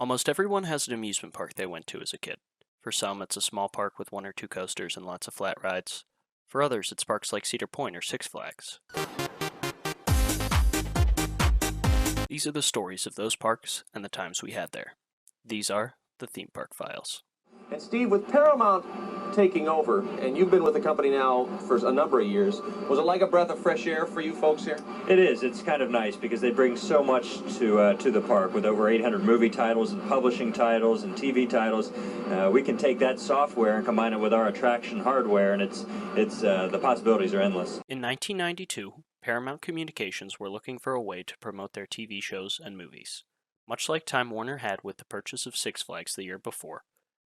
Almost everyone has an amusement park they went to as a kid. For some, it's a small park with one or two coasters and lots of flat rides. For others, it's parks like Cedar Point or Six Flags. These are the stories of those parks and the times we had there. These are the Theme Park Files. And Steve, with Paramount taking over, and you've been with the company now for a number of years, was it like a breath of fresh air for you folks here? It is. It's kind of nice because they bring so much to the park with over 800 movie titles and publishing titles and TV titles. We can take that software and combine it with our attraction hardware, and it's the possibilities are endless. In 1992, Paramount Communications were looking for a way to promote their TV shows and movies. Much like Time Warner had with the purchase of Six Flags the year before,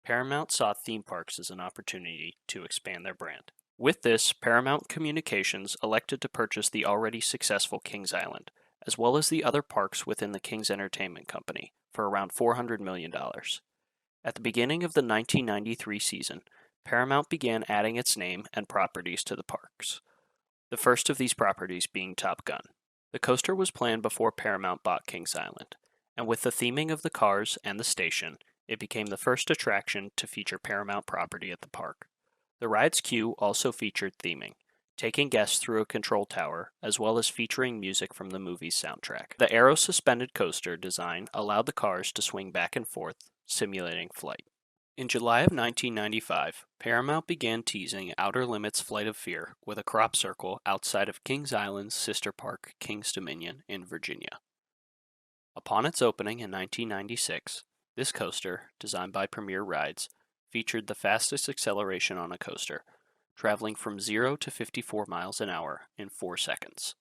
Paramount saw theme parks as an opportunity to expand their brand. With this, Paramount Communications elected to purchase the already successful Kings Island, as well as the other parks within the Kings Entertainment Company, for around $400 million. At the beginning of the 1993 season, Paramount began adding its name and properties to the parks. The first of these properties being Top Gun. The coaster was planned before Paramount bought Kings Island, and with the theming of the cars and the station, it became the first attraction to feature Paramount property at the park. The ride's queue also featured theming, taking guests through a control tower, as well as featuring music from the movie's soundtrack. The aero-suspended coaster design allowed the cars to swing back and forth, simulating flight. In July of 1995, Paramount began teasing Outer Limits Flight of Fear with a crop circle outside of Kings Island's sister park, Kings Dominion, in Virginia. Upon its opening in 1996, this coaster, designed by Premier Rides, featured the fastest acceleration on a coaster, traveling from 0 to 54 miles an hour in 4 seconds.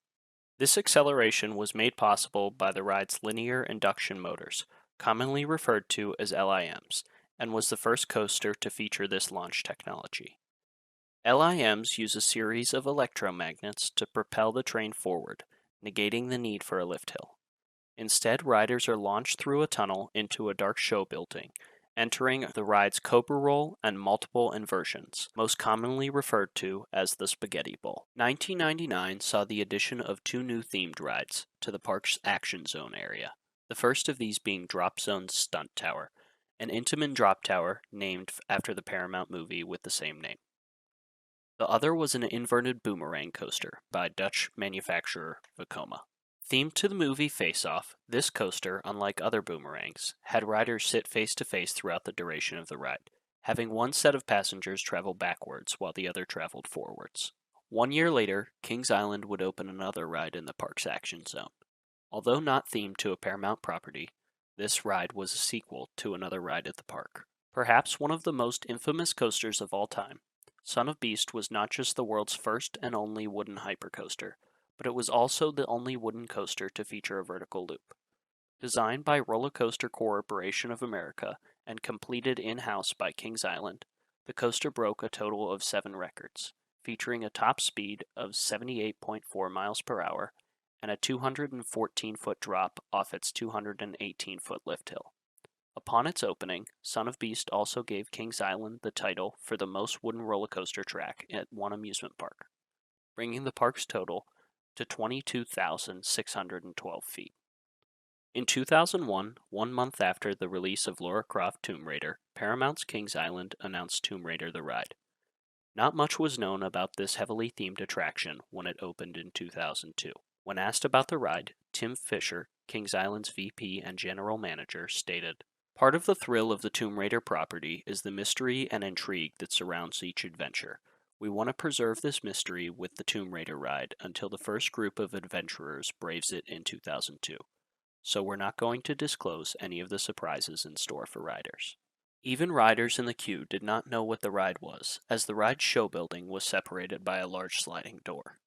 This acceleration was made possible by the ride's linear induction motors, commonly referred to as LIMs, and was the first coaster to feature this launch technology. LIMs use a series of electromagnets to propel the train forward, negating the need for a lift hill. Instead, riders are launched through a tunnel into a dark show building, entering the ride's Cobra Roll and multiple inversions, most commonly referred to as the Spaghetti Bowl. 1999 saw the addition of 2 new themed rides to the park's Action Zone area, the first of these being Drop Zone's Stunt Tower, an Intamin drop tower named after the Paramount movie with the same name. The other was an inverted boomerang coaster by Dutch manufacturer Vekoma. Themed to the movie Face Off, this coaster, unlike other boomerangs, had riders sit face-to-face throughout the duration of the ride, having one set of passengers travel backwards while the other traveled forwards. 1 year later, Kings Island would open another ride in the park's Action Zone. Although not themed to a Paramount property, this ride was a sequel to another ride at the park. Perhaps one of the most infamous coasters of all time, Son of Beast was not just the world's first and only wooden hypercoaster, but it was also the only wooden coaster to feature a vertical loop. Designed by Roller Coaster Corporation of America and completed in-house by Kings Island, the coaster broke a total of 7 records, featuring a top speed of 78.4 miles per hour and a 214-foot drop off its 218-foot lift hill. Upon its opening, Son of Beast also gave Kings Island the title for the most wooden roller coaster track at one amusement park, bringing the park's total to 22,612 feet. In 2001, 1 month after the release of Lara Croft Tomb Raider, Paramount's Kings Island announced Tomb Raider the ride. Not much was known about this heavily themed attraction when it opened in 2002. When asked about the ride, Tim Fisher, Kings Island's VP and General Manager, stated, "Part of the thrill of the Tomb Raider property is the mystery and intrigue that surrounds each adventure. We want to preserve this mystery with the Tomb Raider ride until the first group of adventurers braves it in 2002. So we're not going to disclose any of the surprises in store for riders." Even riders in the queue did not know what the ride was, as the ride's show building was separated by a large sliding door.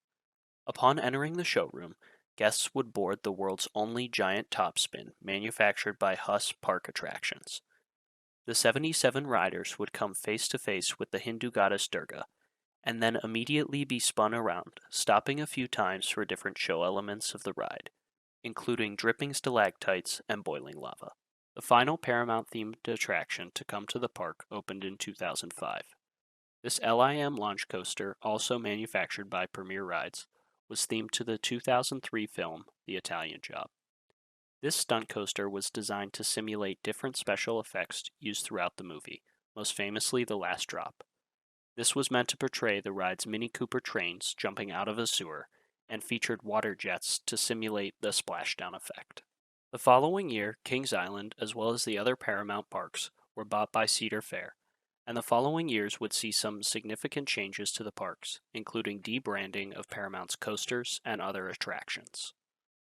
Upon entering the showroom, guests would board the world's only giant topspin manufactured by Huss Park Attractions. The 77 riders would come face to face with the Hindu goddess Durga, and then immediately be spun around, stopping a few times for different show elements of the ride, including dripping stalactites and boiling lava. The final Paramount-themed attraction to come to the park opened in 2005. This LIM launch coaster, also manufactured by Premier Rides, was themed to the 2003 film The Italian Job. This stunt coaster was designed to simulate different special effects used throughout the movie, most famously the last drop. This was meant to portray the ride's Mini Cooper trains jumping out of a sewer, and featured water jets to simulate the splashdown effect. The following year, Kings Island, as well as the other Paramount parks, were bought by Cedar Fair, and the following years would see some significant changes to the parks, including debranding of Paramount's coasters and other attractions.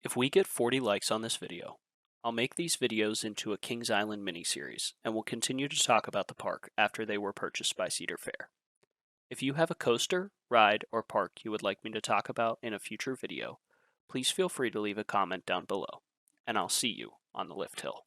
If we get 40 likes on this video, I'll make these videos into a Kings Island miniseries, and we'll continue to talk about the park after they were purchased by Cedar Fair. If you have a coaster, ride, or park you would like me to talk about in a future video, please feel free to leave a comment down below, and I'll see you on the lift hill.